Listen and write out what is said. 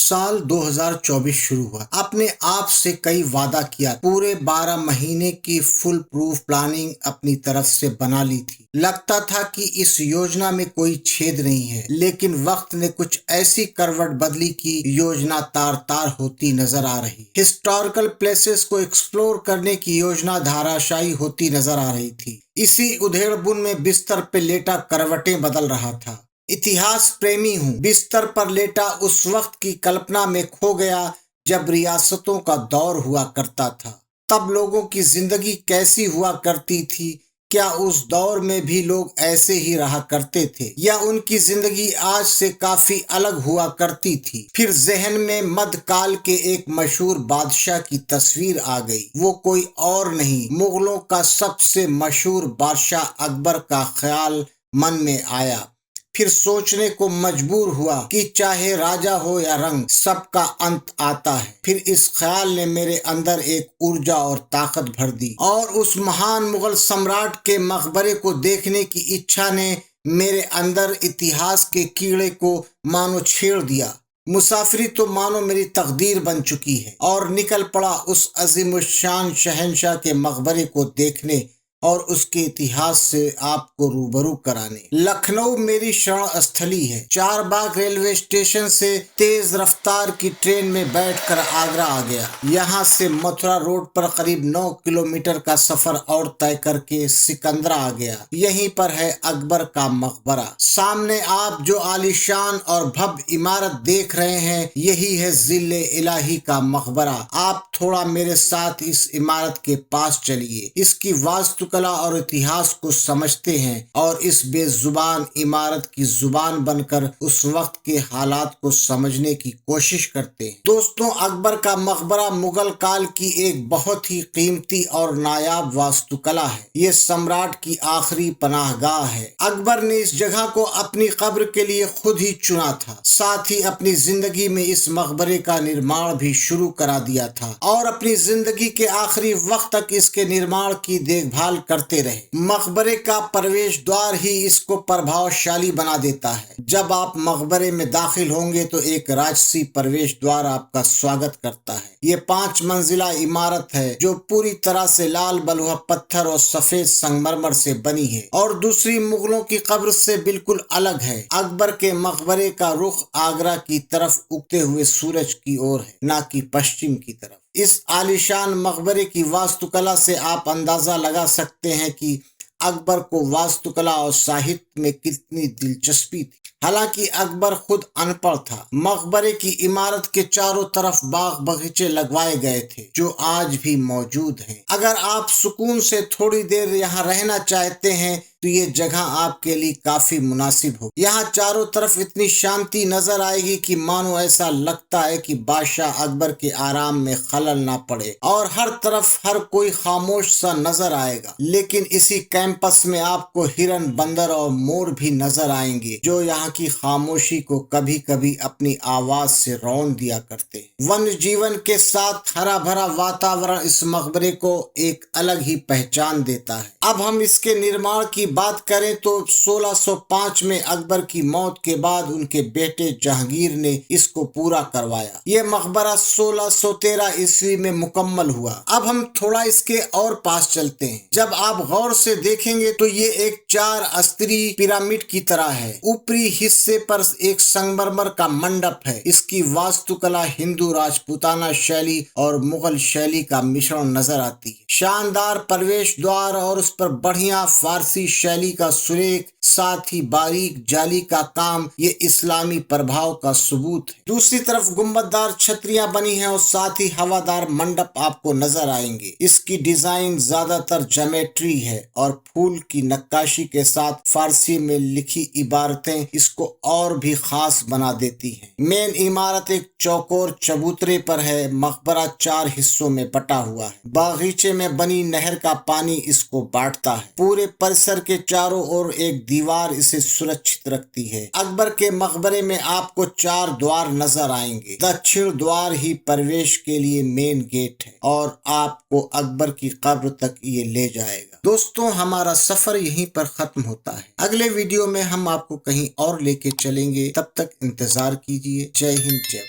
साल 2024 शुरू हुआ। आपने आप से कई वादा किया, पूरे 12 महीने की फुल प्रूफ प्लानिंग अपनी तरफ से बना ली थी। लगता था कि इस योजना में कोई छेद नहीं है, लेकिन वक्त ने कुछ ऐसी करवट बदली कि योजना तार तार होती नजर आ रही। हिस्टोरिकल प्लेसेस को एक्सप्लोर करने की योजना धाराशायी होती नजर आ रही थी। इसी उधेड़बुन में बिस्तर पे लेटा करवटें बदल रहा था। इतिहास प्रेमी हूँ, बिस्तर पर लेटा उस वक्त की कल्पना में खो गया जब रियासतों का दौर हुआ करता था। तब लोगों की जिंदगी कैसी हुआ करती थी? क्या उस दौर में भी लोग ऐसे ही रहा करते थे, या उनकी जिंदगी आज से काफी अलग हुआ करती थी? फिर जहन में मध्यकाल के एक मशहूर बादशाह की तस्वीर आ गई। वो कोई और नहीं, मुगलों का सबसे मशहूर बादशाह अकबर का ख्याल मन में आया। फिर सोचने को मजबूर हुआ कि चाहे राजा हो या रंग, सबका अंत आता है। फिर इस ख्याल ने मेरे अंदर एक ऊर्जा और ताकत भर दी, और उस महान मुगल सम्राट के मकबरे को देखने की इच्छा ने मेरे अंदर इतिहास के कीड़े को मानो छेड़ दिया। मुसाफिरी तो मानो मेरी तकदीर बन चुकी है, और निकल पड़ा उस अजीमुशान शहंशाह के मकबरे को देखने और उसके इतिहास से आपको रूबरू कराने। लखनऊ मेरी शरण स्थली है। चारबाग रेलवे स्टेशन से तेज रफ्तार की ट्रेन में बैठकर आगरा आ गया। यहाँ से मथुरा रोड पर करीब 9 किलोमीटर का सफर और तय करके सिकंदरा आ गया। यहीं पर है अकबर का मकबरा। सामने आप जो आलीशान और भव्य इमारत देख रहे हैं, यही है जिले इलाही का मकबरा। आप थोड़ा मेरे साथ इस इमारत के पास चलिए। इसकी वास्तु कला और इतिहास को समझते हैं और इस बेजुबान इमारत की जुबान बनकर उस वक्त के हालात को समझने की कोशिश करते हैं। दोस्तों, अकबर का मकबरा मुगल काल की एक बहुत ही कीमती और नायाब वास्तुकला है। ये सम्राट की आखिरी पनाहगाह है। अकबर ने इस जगह को अपनी कब्र के लिए खुद ही चुना था। साथ ही अपनी जिंदगी में इस मकबरे का निर्माण भी शुरू करा दिया था और अपनी जिंदगी के आखिरी वक्त तक इसके निर्माण की देखभाल करते रहे। मकबरे का प्रवेश द्वार ही इसको प्रभावशाली बना देता है। जब आप मकबरे में दाखिल होंगे तो एक राजसी प्रवेश द्वार आपका स्वागत करता है। ये 5 मंजिला इमारत है जो पूरी तरह से लाल बलुआ पत्थर और सफेद संगमरमर से बनी है और दूसरी मुगलों की कब्र से बिल्कुल अलग है। अकबर के मकबरे का रुख आगरा की तरफ उगते हुए सूरज की ओर है, ना कि पश्चिम की तरफ। इस आलीशान मकबरे की वास्तुकला से आप अंदाजा लगा सकते हैं कि अकबर को वास्तुकला और साहित्य में कितनी दिलचस्पी थी। हालांकि अकबर खुद अनपढ़ था। मकबरे की इमारत के चारों तरफ बाग बगीचे लगवाए गए थे जो आज भी मौजूद हैं। अगर आप सुकून से थोड़ी देर यहाँ रहना चाहते हैं तो ये जगह आपके लिए काफी मुनासिब हो। यहाँ चारों तरफ इतनी शांति नजर आएगी कि मानो ऐसा लगता है कि बादशाह अकबर के आराम में खलल ना पड़े, और हर तरफ हर कोई खामोश सा नजर आएगा। लेकिन इसी कैंपस में आपको हिरन, बंदर और मोर भी नजर आएंगे जो यहाँ की खामोशी को कभी कभी अपनी आवाज से रौन दिया करते हैं। वन्य जीवन के साथ हरा भरा वातावरण इस मकबरे को एक अलग ही पहचान देता है। अब हम इसके निर्माण की बात करें तो 1605 में अकबर की मौत के बाद उनके बेटे जहांगीर ने इसको पूरा करवाया। यह मकबरा 1613 ईस्वी में मुकम्मल हुआ। अब हम थोड़ा इसके और पास चलते हैं। जब आप गौर से देखेंगे तो ये एक 4 स्तरीय पिरामिड की तरह है। ऊपरी हिस्से पर एक संगमरमर का मंडप है। इसकी वास्तुकला हिंदू राजपूताना शैली और मुगल शैली का मिश्रण नजर आती है। शानदार प्रवेश द्वार और उस पर बढ़िया फारसी शैली का सुरेख, साथ ही बारीक जाली का काम, ये इस्लामी प्रभाव का सबूत है। दूसरी तरफ गुंबददार छतरियां बनी हैं और साथ ही हवादार मंडप आपको नजर आएंगे। इसकी डिजाइन ज्यादातर ज्योमेट्री है और फूल की नक्काशी के साथ फारसी में लिखी इबारतें इसको और भी खास बना देती हैं। मेन इमारत एक चौकोर चबूतरे पर है। मकबरा 4 हिस्सों में बटा हुआ है। बागीचे में बनी नहर का पानी इसको बांटता है। पूरे परिसर के चारों ओर एक दीवार इसे सुरक्षित रखती है। अकबर के मकबरे में आपको 4 द्वार नजर आएंगे। दक्षिण द्वार ही प्रवेश के लिए मेन गेट है और आपको अकबर की कब्र तक ये ले जाएगा। दोस्तों, हमारा सफर यहीं पर खत्म होता है। अगले वीडियो में हम आपको कहीं और लेके चलेंगे। तब तक इंतजार कीजिए। जय हिंद, जय